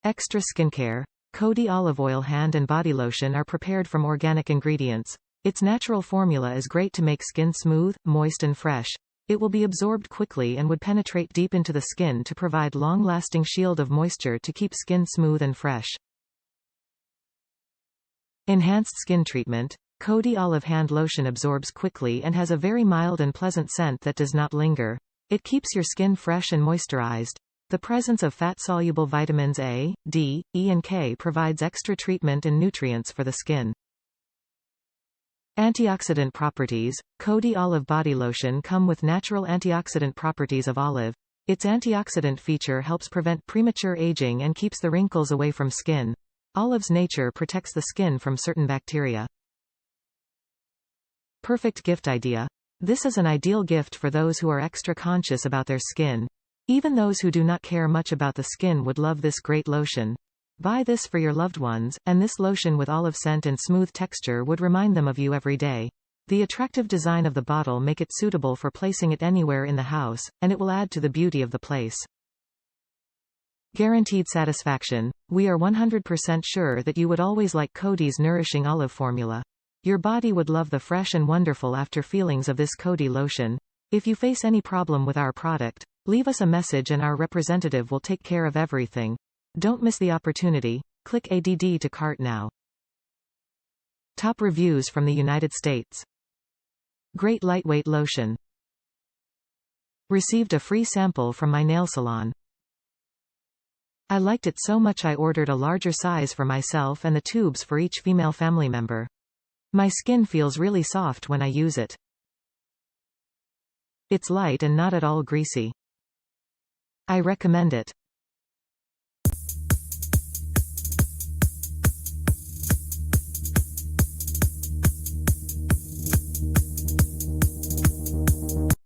Extra skincare. Codi olive oil hand and body lotion are prepared from organic ingredients. Its natural formula is great to make skin smooth, moist and fresh. It will be absorbed quickly and would penetrate deep into the skin to provide long-lasting shield of moisture to keep skin smooth and fresh. Enhanced skin treatment. Codi Olive hand lotion absorbs quickly and has a very mild and pleasant scent that does not linger. It keeps your skin fresh and moisturized. The presence of fat-soluble vitamins A, D, E and K provides extra treatment and nutrients for the skin. Antioxidant properties. Codi Olive body lotion come with natural antioxidant properties of olive. Its antioxidant feature helps prevent premature aging and keeps the wrinkles away from skin. Olive's nature protects the skin from certain bacteria. Perfect gift idea. This is an ideal gift for those who are extra conscious about their skin. Even those who do not care much about the skin would love this great lotion. Buy this for your loved ones, and this lotion with olive scent and smooth texture would remind them of you every day. The attractive design of the bottle make it suitable for placing it anywhere in the house, and it will add to the beauty of the place. Guaranteed satisfaction. We are 100% sure that you would always like Codi's nourishing olive formula. Your body would love the fresh and wonderful after feelings of this Codi lotion. If you face any problem with our product, leave us a message and our representative will take care of everything. Don't miss the opportunity. Click ADD to cart now. Top reviews from the United States. Great lightweight lotion. Received a free sample from my nail salon. I liked it so much I ordered a larger size for myself and the tubes for each female family member. My skin feels really soft when I use it. It's light and not at all greasy. I recommend it.